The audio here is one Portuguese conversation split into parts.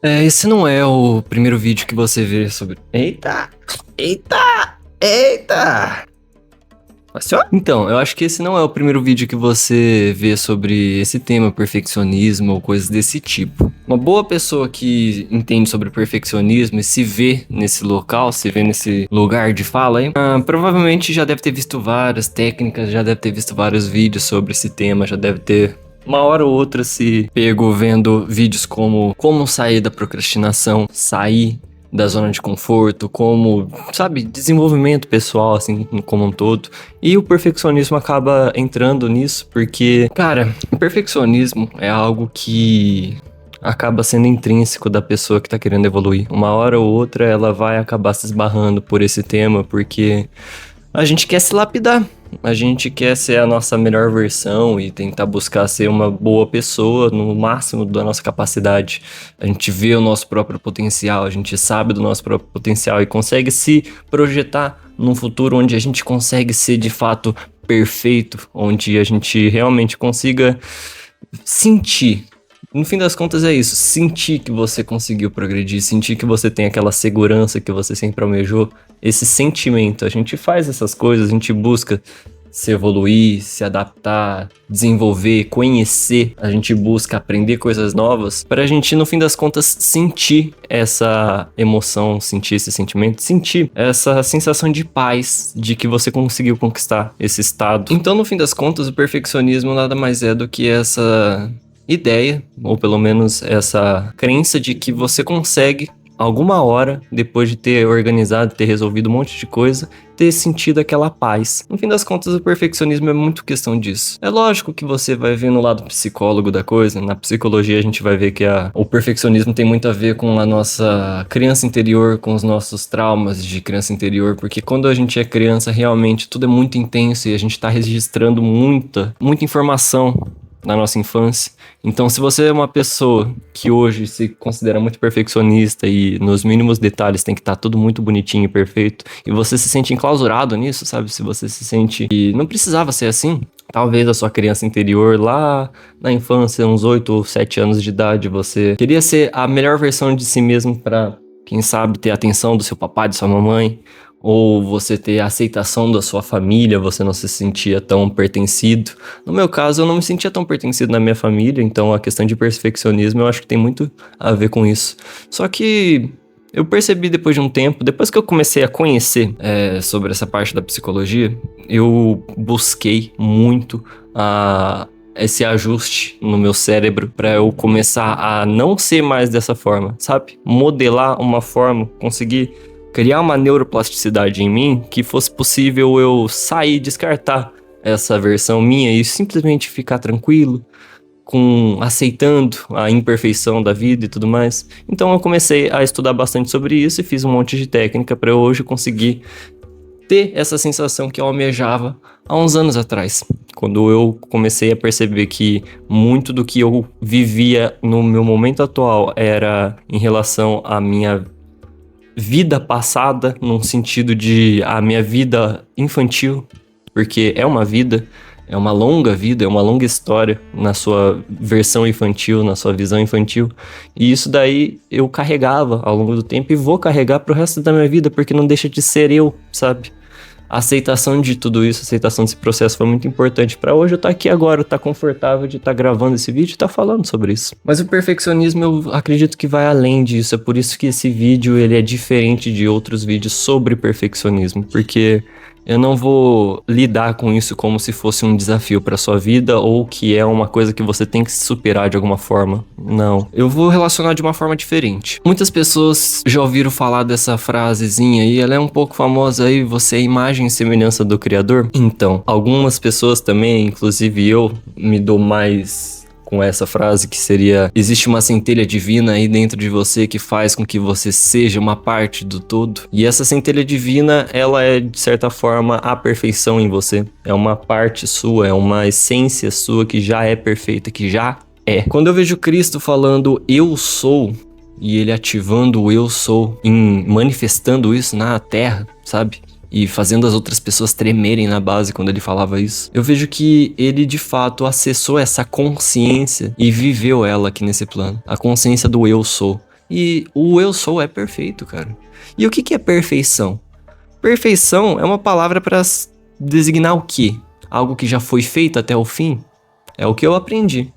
Esse não é o primeiro vídeo que você vê sobre... Eita! Eita! Eita! Passou? Então, eu acho que esse não é o primeiro vídeo que você vê sobre esse tema, perfeccionismo ou coisas desse tipo. Uma boa pessoa que entende sobre perfeccionismo e se vê nesse local, se vê nesse lugar de fala aí, provavelmente já deve ter visto várias técnicas, já deve ter visto vários vídeos sobre esse tema, já deve ter uma hora ou outra se pego vendo vídeos como sair da procrastinação, sair da zona de conforto, como, sabe, desenvolvimento pessoal, assim, como um todo. E o perfeccionismo acaba entrando nisso, porque, cara, o perfeccionismo é algo que acaba sendo intrínseco da pessoa que tá querendo evoluir. Uma hora ou outra ela vai acabar se esbarrando por esse tema, porque a gente quer se lapidar. A gente quer ser a nossa melhor versão e tentar buscar ser uma boa pessoa no máximo da nossa capacidade. A gente vê o nosso próprio potencial, a gente sabe do nosso próprio potencial e consegue se projetar num futuro onde a gente consegue ser de fato perfeito, onde a gente realmente consiga sentir. No fim das contas é isso, sentir que você conseguiu progredir, sentir que você tem aquela segurança que você sempre almejou, esse sentimento. A gente faz essas coisas, a gente busca se evoluir, se adaptar, desenvolver, conhecer, a gente busca aprender coisas novas pra gente, no fim das contas, sentir essa emoção, sentir esse sentimento, sentir essa sensação de paz, de que você conseguiu conquistar esse estado. Então, no fim das contas, o perfeccionismo nada mais é do que essa ideia, ou pelo menos essa crença de que você consegue, alguma hora, depois de ter organizado, ter resolvido um monte de coisa, ter sentido aquela paz. No fim das contas, o perfeccionismo é muito questão disso. É lógico que você vai ver no lado psicólogo da coisa, na psicologia a gente vai ver que o perfeccionismo tem muito a ver com a nossa criança interior, com os nossos traumas de criança interior, porque quando a gente é criança, realmente tudo é muito intenso e a gente tá registrando muita informação na nossa infância. Então, se você é uma pessoa que hoje se considera muito perfeccionista e nos mínimos detalhes tem que estar tudo muito bonitinho e perfeito, e você se sente enclausurado nisso, sabe? Se você se sente que não precisava ser assim, talvez a sua criança interior lá na infância, uns 8 ou 7 anos de idade, você queria ser a melhor versão de si mesmo para, quem sabe, ter a atenção do seu papai, de sua mamãe, ou você ter a aceitação da sua família, você não se sentia tão pertencido. No meu caso, eu não me sentia tão pertencido na minha família, então a questão de perfeccionismo eu acho que tem muito a ver com isso. Só que eu percebi depois de um tempo, depois que eu comecei a conhecer sobre essa parte da psicologia, eu busquei muito esse ajuste no meu cérebro para eu começar a não ser mais dessa forma, sabe? Modelar uma forma, conseguir criar uma neuroplasticidade em mim que fosse possível eu sair, descartar essa versão minha e simplesmente ficar tranquilo, aceitando a imperfeição da vida e tudo mais. Então eu comecei a estudar bastante sobre isso e fiz um monte de técnica para eu hoje conseguir ter essa sensação que eu almejava há uns anos atrás, quando eu comecei a perceber que muito do que eu vivia no meu momento atual era em relação à minha vida passada, num sentido de a minha vida infantil, porque é uma vida, é uma longa vida, é uma longa história na sua versão infantil, na sua visão infantil, e isso daí eu carregava ao longo do tempo e vou carregar pro resto da minha vida, porque não deixa de ser eu, sabe? A aceitação de tudo isso, a aceitação desse processo foi muito importante para hoje eu estar aqui agora, estar confortável de estar gravando esse vídeo e estar falando sobre isso. Mas o perfeccionismo eu acredito que vai além disso, é por isso que esse vídeo ele é diferente de outros vídeos sobre perfeccionismo, porque eu não vou lidar com isso como se fosse um desafio para sua vida ou que é uma coisa que você tem que superar de alguma forma. Não. Eu vou relacionar de uma forma diferente. Muitas pessoas já ouviram falar dessa frasezinha aí, ela é um pouco famosa aí, você é a imagem e semelhança do Criador. Então, algumas pessoas também, inclusive eu, me dou mais com essa frase que seria: existe uma centelha divina aí dentro de você que faz com que você seja uma parte do todo. E essa centelha divina, ela é de certa forma a perfeição em você. É uma parte sua, é uma essência sua que já é perfeita, que já é. Quando eu vejo Cristo falando eu sou, e ele ativando o eu sou, manifestando isso na terra, sabe? E fazendo as outras pessoas tremerem na base quando ele falava isso, eu vejo que ele de fato acessou essa consciência e viveu ela aqui nesse plano. A consciência do eu sou. E o eu sou é perfeito, cara. E o que é perfeição? Perfeição é uma palavra para designar o quê? Algo que já foi feito até o fim? É o que eu aprendi.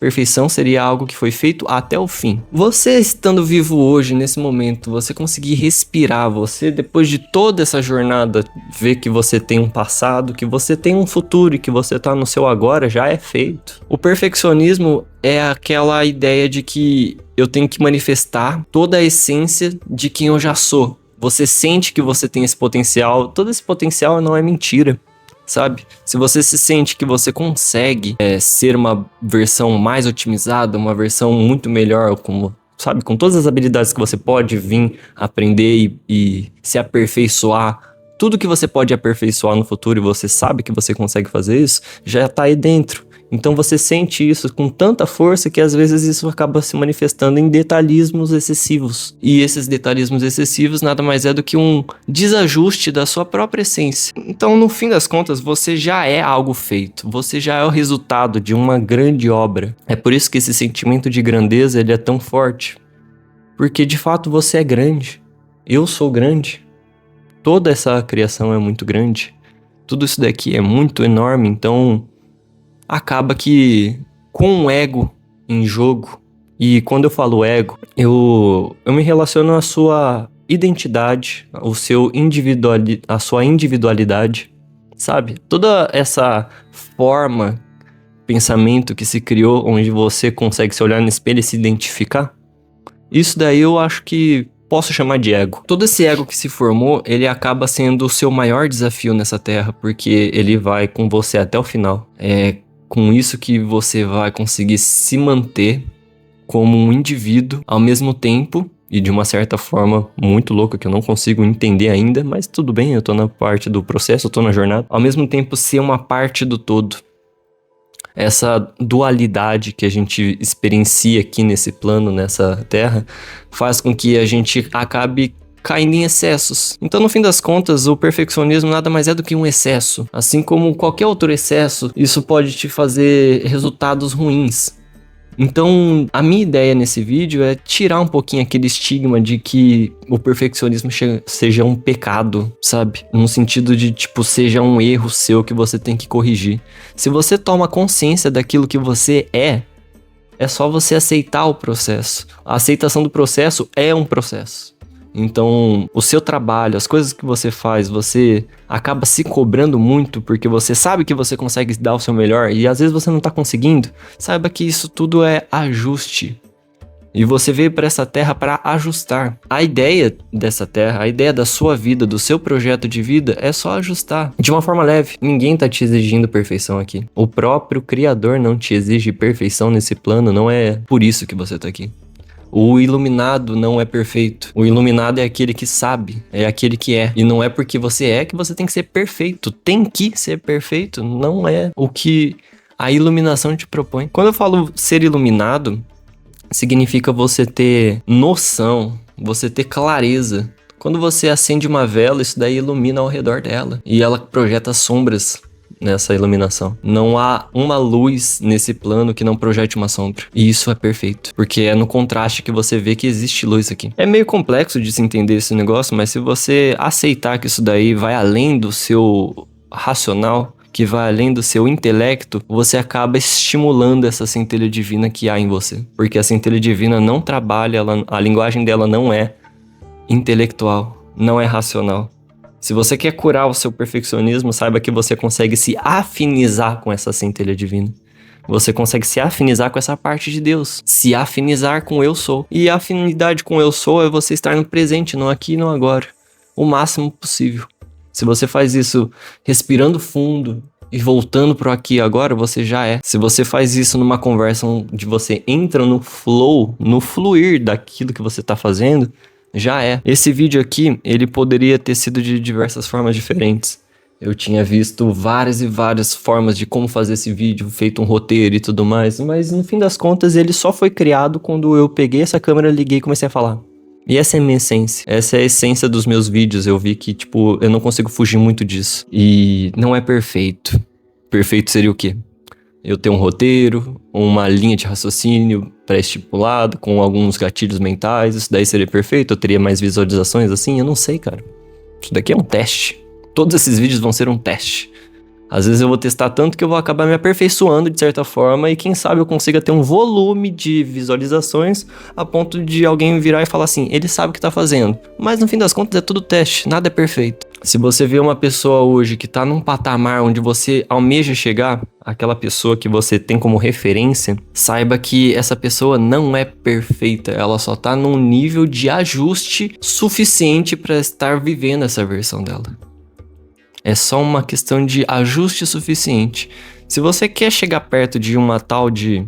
Perfeição seria algo que foi feito até o fim. Você estando vivo hoje, nesse momento, você conseguir respirar, você depois de toda essa jornada, ver que você tem um passado, que você tem um futuro e que você tá no seu agora, já é feito. O perfeccionismo é aquela ideia de que eu tenho que manifestar toda a essência de quem eu já sou. Você sente que você tem esse potencial, todo esse potencial não é mentira. Sabe? Se você se sente que você consegue ser uma versão mais otimizada, uma versão muito melhor, como, sabe? Com todas as habilidades que você pode vir aprender e se aperfeiçoar, tudo que você pode aperfeiçoar no futuro e você sabe que você consegue fazer isso, já tá aí dentro. Então você sente isso com tanta força que às vezes isso acaba se manifestando em detalhismos excessivos. E esses detalhismos excessivos nada mais é do que um desajuste da sua própria essência. Então, no fim das contas, você já é algo feito. Você já é o resultado de uma grande obra. É por isso que esse sentimento de grandeza ele é tão forte. Porque de fato você é grande. Eu sou grande. Toda essa criação é muito grande. Tudo isso daqui é muito enorme, então acaba que com o ego em jogo, e quando eu falo ego, eu me relaciono à sua identidade, a sua individualidade, sabe? Toda essa forma, pensamento que se criou, onde você consegue se olhar no espelho e se identificar, isso daí eu acho que posso chamar de ego. Todo esse ego que se formou, ele acaba sendo o seu maior desafio nessa terra, porque ele vai com você até o final. É com isso que você vai conseguir se manter como um indivíduo ao mesmo tempo, e de uma certa forma muito louca que eu não consigo entender ainda, mas tudo bem, eu tô na parte do processo, eu tô na jornada, ao mesmo tempo ser uma parte do todo. Essa dualidade que a gente experiencia aqui nesse plano, nessa terra, faz com que a gente acabe caindo em excessos. Então, no fim das contas, o perfeccionismo nada mais é do que um excesso. Assim como qualquer outro excesso, isso pode te fazer resultados ruins. Então, a minha ideia nesse vídeo é tirar um pouquinho aquele estigma de que o perfeccionismo seja um pecado, sabe? No sentido de, tipo, seja um erro seu que você tem que corrigir. Se você toma consciência daquilo que você é só você aceitar o processo. A aceitação do processo é um processo. Então, o seu trabalho, as coisas que você faz, você acaba se cobrando muito porque você sabe que você consegue dar o seu melhor e às vezes você não tá conseguindo. Saiba que isso tudo é ajuste. E você veio para essa terra para ajustar. A ideia dessa terra, a ideia da sua vida, do seu projeto de vida é só ajustar. De uma forma leve. Ninguém tá te exigindo perfeição aqui. O próprio Criador não te exige perfeição nesse plano, não é por isso que você tá aqui. O iluminado não é perfeito. O iluminado é aquele que sabe, é aquele que é. E não é porque você é que você tem que ser perfeito. Tem que ser perfeito, não é o que a iluminação te propõe. Quando eu falo ser iluminado, significa você ter noção, você ter clareza. Quando você acende uma vela, isso daí ilumina ao redor dela. E ela projeta sombras nessa iluminação. Não há uma luz nesse plano que não projete uma sombra. E isso é perfeito, porque é no contraste que você vê que existe luz aqui. É meio complexo de se entender esse negócio, mas se você aceitar que isso daí vai além do seu racional, que vai além do seu intelecto, você acaba estimulando essa centelha divina que há em você. Porque a centelha divina não trabalha, a linguagem dela não é intelectual, não é racional. Se você quer curar o seu perfeccionismo, saiba que você consegue se afinizar com essa centelha divina. Você consegue se afinizar com essa parte de Deus. Se afinizar com o eu sou. E a afinidade com o eu sou é você estar no presente, no aqui e no agora. O máximo possível. Se você faz isso respirando fundo e voltando pro aqui e agora, você já é. Se você faz isso numa conversa onde você entra no flow, no fluir daquilo que você tá fazendo, já é. Esse vídeo aqui, ele poderia ter sido de diversas formas diferentes. Eu tinha visto várias e várias formas de como fazer esse vídeo, feito um roteiro e tudo mais, mas no fim das contas ele só foi criado quando eu peguei essa câmera, liguei e comecei a falar. E essa é a minha essência. Essa é a essência dos meus vídeos. Eu vi que, tipo, eu não consigo fugir muito disso. E não é perfeito. Perfeito seria o quê? eu ter um roteiro, uma linha de raciocínio pré-estipulado, com alguns gatilhos mentais, isso daí seria perfeito? Eu teria mais visualizações assim? Eu não sei, cara. Isso daqui é um teste. Todos esses vídeos vão ser um teste. Às vezes eu vou testar tanto que eu vou acabar me aperfeiçoando de certa forma e quem sabe eu consiga ter um volume de visualizações a ponto de alguém virar e falar assim, ele sabe o que tá fazendo. Mas no fim das contas é tudo teste, nada é perfeito. Se você vê uma pessoa hoje que tá num patamar onde você almeja chegar, aquela pessoa que você tem como referência, saiba que essa pessoa não é perfeita, ela só tá num nível de ajuste suficiente para estar vivendo essa versão dela. É só uma questão de ajuste suficiente. Se você quer chegar perto de uma tal de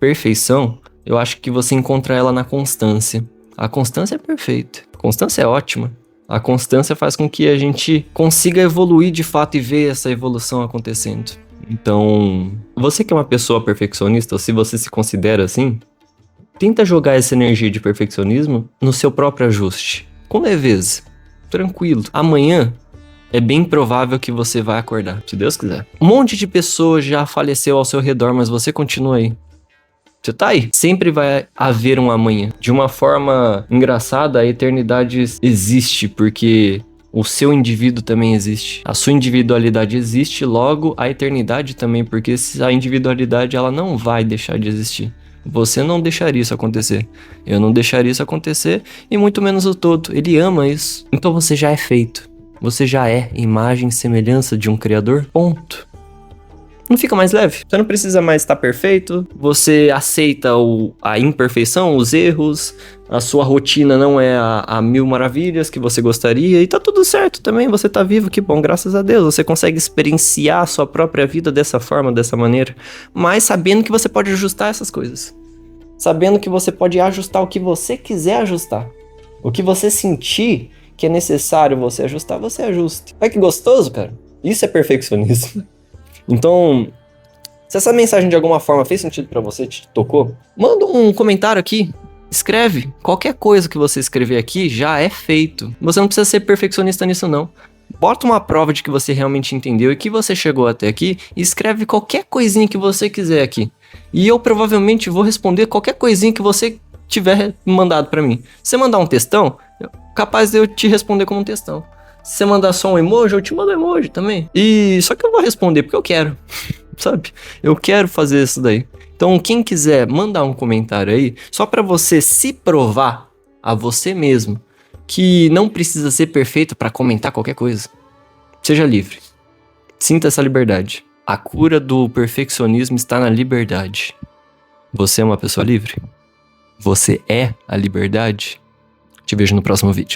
perfeição, eu acho que você encontra ela na constância. A constância é perfeita. A constância é ótima. A constância faz com que a gente consiga evoluir de fato e ver essa evolução acontecendo. Então, você que é uma pessoa perfeccionista, ou se você se considera assim, tenta jogar essa energia de perfeccionismo no seu próprio ajuste. Com leveza. Tranquilo. Amanhã é bem provável que você vai acordar, se Deus quiser. Um monte de pessoas já faleceu ao seu redor, mas você continua aí. Você tá aí. Sempre vai haver um amanhã. De uma forma engraçada, a eternidade existe, porque o seu indivíduo também existe. A sua individualidade existe, logo a eternidade também, porque a individualidade ela não vai deixar de existir. Você não deixaria isso acontecer. Eu não deixaria isso acontecer, e muito menos o todo. Ele ama isso. Então você já é feito. Você já é imagem e semelhança de um criador, ponto. Não fica mais leve? Você não precisa mais estar perfeito, você aceita a imperfeição, os erros, a sua rotina não é a mil maravilhas que você gostaria e tá tudo certo também, você tá vivo, que bom, graças a Deus. Você consegue experienciar a sua própria vida dessa forma, dessa maneira, mas sabendo que você pode ajustar essas coisas. Sabendo que você pode ajustar o que você quiser ajustar. O que você sentir que é necessário você ajustar, você ajuste. Olha que gostoso, cara. Isso é perfeccionismo. Então, se essa mensagem de alguma forma fez sentido pra você, te tocou, manda um comentário aqui. Escreve. Qualquer coisa que você escrever aqui já é feito. Você não precisa ser perfeccionista nisso, não. Bota uma prova de que você realmente entendeu e que você chegou até aqui e escreve qualquer coisinha que você quiser aqui. E eu provavelmente vou responder qualquer coisinha que você tiver mandado pra mim. Se você mandar um textão, capaz de eu te responder como um textão. Se você mandar só um emoji, eu te mando um emoji também. E só que eu vou responder porque eu quero, sabe? Eu quero fazer isso daí. Então, quem quiser mandar um comentário aí, só pra você se provar a você mesmo que não precisa ser perfeito pra comentar qualquer coisa. Seja livre. Sinta essa liberdade. A cura do perfeccionismo está na liberdade. Você é uma pessoa livre? Você é a liberdade? Te vejo no próximo vídeo.